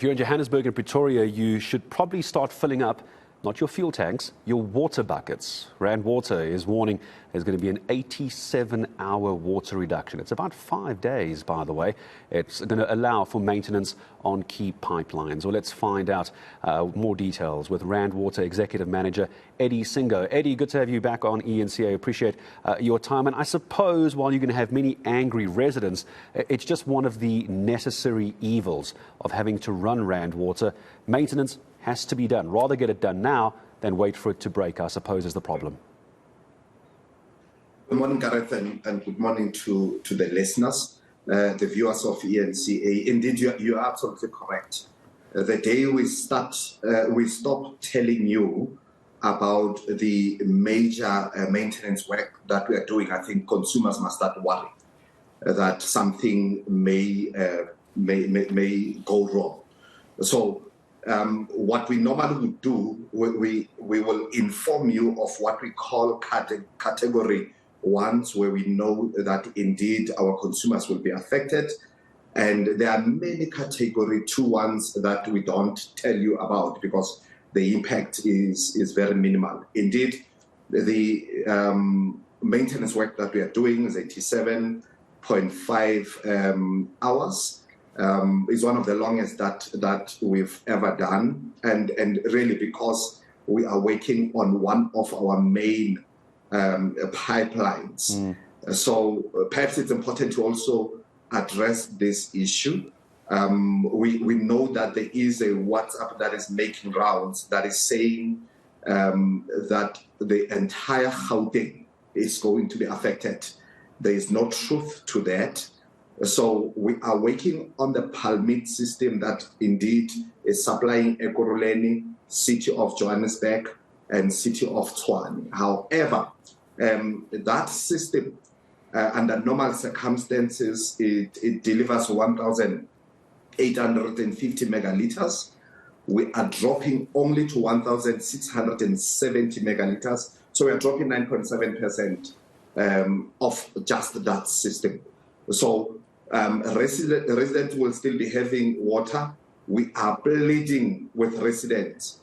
If you're in Johannesburg and Pretoria, you should probably start filling up, not your fuel tanks, your water buckets. Rand Water is warning there's going to be an 87-hour water reduction. It's about 5 days, by the way. It's going to allow for maintenance on key pipelines. Well, let's find out more details with Rand Water Executive Manager Eddie Singo. Eddie, good to have you back on eNCA. Appreciate your time. And I suppose while you're going to have many angry residents, it's just one of the necessary evils of having to run Rand Water. Maintenance has to be done. Rather get it done now than wait for it to break, I suppose, is the problem. Good morning, Gareth, and good morning to the listeners, the viewers of eNCA. Indeed, you are absolutely correct. The day we stop telling you about the major maintenance work that we are doing, I think consumers must start worrying that something may go wrong. So what we normally would do, we will inform you of what we call category ones, where we know that indeed our consumers will be affected. And there are many category 2 ones that we don't tell you about because the impact is very minimal. Indeed, the maintenance work that we are doing is 87.5 hours. Is one of the longest that we've ever done, and really because we are working on one of our main pipelines. So perhaps it's important to also address this issue. We know that there is a WhatsApp that is making rounds that is saying that the entire Gauteng is going to be affected. There is no truth to that. So we are working on the permit system that indeed is supplying Ekurhuleni, City of Johannesburg, and City of Tshwane. However, that system, under normal circumstances, it delivers 1,850 megaliters. We are dropping only to 1,670 megaliters. So we are dropping 9.7% of just that system. So residents will still be having water. We are pleading with residents,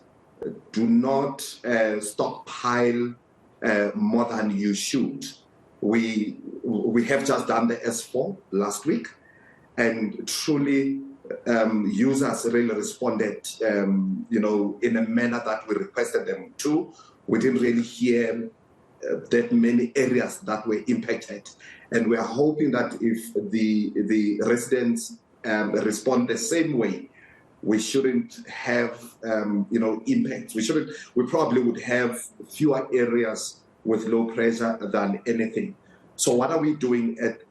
do not stockpile more than you should. We have just done the S4 last week, and truly users really responded, in a manner that we requested them to. We didn't really hear that many areas that were impacted. And we are hoping that if the residents respond the same way, we shouldn't have impacts. We probably would have fewer areas with low pressure than anything. So what are we doing at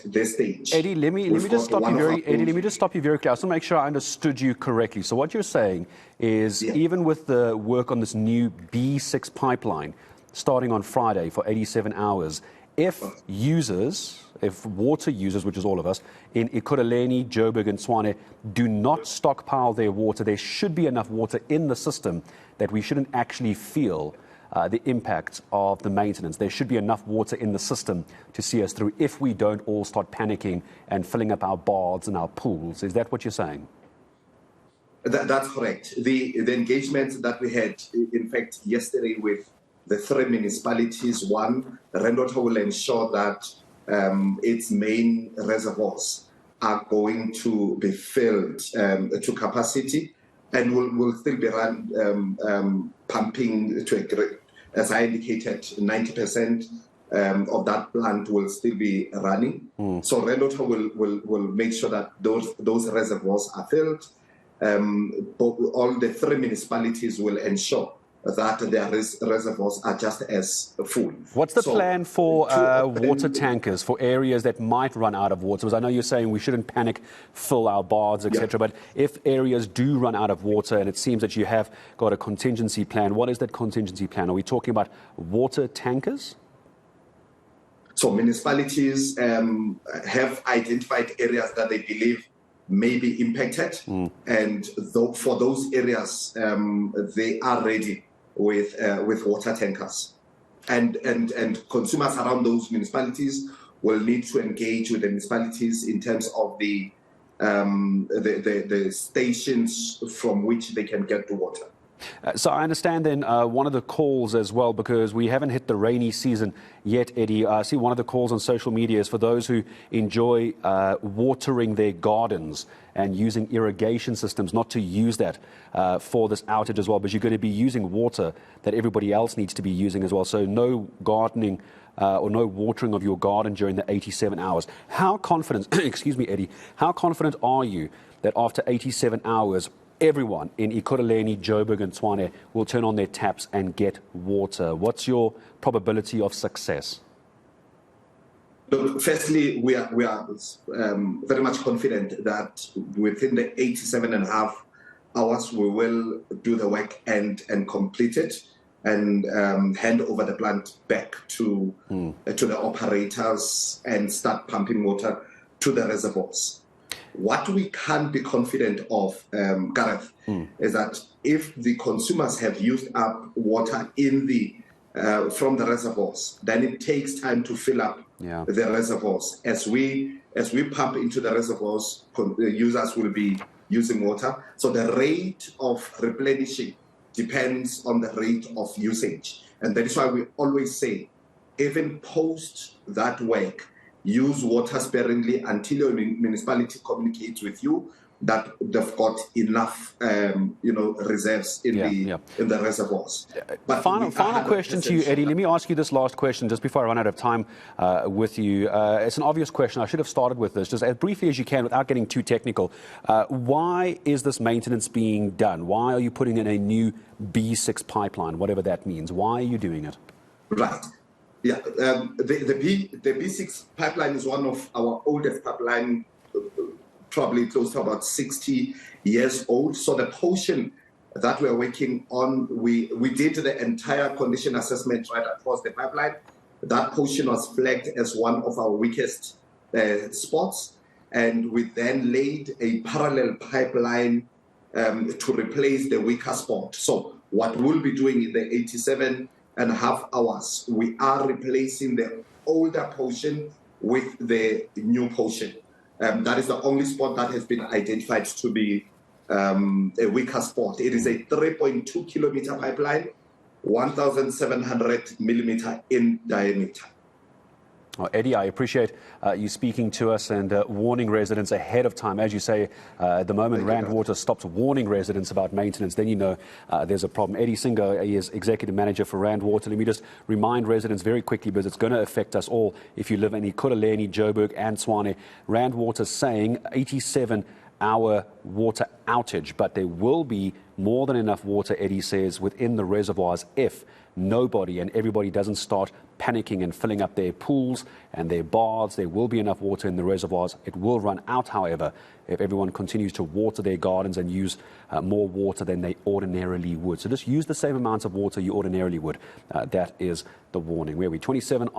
this stage? Eddie, let me just stop you very clear. I just want to make sure I understood you correctly. So what you're saying is, even with the work on this new B6 pipeline starting on Friday for 87 hours, if water users, which is all of us, in Ekurhuleni, Joburg and Tshwane, do not stockpile their water, there should be enough water in the system that we shouldn't actually feel the impact of the maintenance. There should be enough water in the system to see us through if we don't all start panicking and filling up our baths and our pools. Is that what you're saying? That's correct. The engagement that we had, in fact, yesterday with the 3 municipalities, one, Rand Water will ensure that its main reservoirs are going to be filled to capacity, and will still be pumping to as I indicated, 90% of that plant will still be running. So Rand Water will make sure that those reservoirs are filled. All the 3 municipalities will ensure that their reservoirs are just as full. What's the plan for water tankers for areas that might run out of water? Because I know you're saying we shouldn't panic, fill our baths, etc. But if areas do run out of water, and it seems that you have got a contingency plan, what is that contingency plan? Are we talking about water tankers? So municipalities have identified areas that they believe may be impacted, and for those areas, they are ready with water tankers, and consumers around those municipalities will need to engage with the municipalities in terms of the the stations from which they can get the water. So I understand then one of the calls as well, because we haven't hit the rainy season yet, Eddie. I see one of the calls on social media is for those who enjoy watering their gardens and using irrigation systems, not to use that for this outage as well, but you're going to be using water that everybody else needs to be using as well. So no gardening or no watering of your garden during the 87 hours. How confident, excuse me, Eddie, how confident are you that after 87 hours, everyone in Ekurhuleni, Joburg and Tshwane will turn on their taps and get water? What's your probability of success? Look, firstly, we are very much confident that within the 87 and a half hours, we will do the work and complete it and hand over the plant back to the operators and start pumping water to the reservoirs. What we can be confident of, Gareth, is that if the consumers have used up water in the from the reservoirs, then it takes time to fill up the reservoirs. As we pump into the reservoirs, the users will be using water. So the rate of replenishing depends on the rate of usage. And that is why we always say, even post that work, use water sparingly until your municipality communicates with you that they've got enough, reserves in the reservoirs. But final question to you, Eddie. Let me ask you this last question just before I run out of time with you. It's an obvious question. I should have started with this just as briefly as you can without getting too technical. Why is this maintenance being done? Why are you putting in a new B6 pipeline, whatever that means? Why are you doing it? Right. Yeah, the B6 pipeline is one of our oldest pipeline, probably close to about 60 years old. So the portion that we're working on, we did the entire condition assessment right across the pipeline. That portion was flagged as one of our weakest spots, and we then laid a parallel pipeline to replace the weaker spot. So what we'll be doing in the 87 and a half hours, we are replacing the older portion with the new portion. That is the only spot that has been identified to be a weaker spot. It is a 3.2 kilometer pipeline, 1,700 millimeter in diameter. Well, Eddie, I appreciate you speaking to us and warning residents ahead of time. As you say, the moment Rand Water stops warning residents about maintenance, then you know there's a problem. Eddie Singo, he is Executive Manager for Rand Water. Let me just remind residents very quickly, because it's going to affect us all if you live in Ekurhuleni, Joburg and Tshwane. Rand Water saying 87-hour water outage, but there will be more than enough water, Eddie says, within the reservoirs if nobody and everybody doesn't start panicking and filling up their pools and their baths. There will be enough water in the reservoirs. It will run out, however, if everyone continues to water their gardens and use more water than they ordinarily would. So just use the same amount of water you ordinarily would. That is the warning. Where are we? 27 on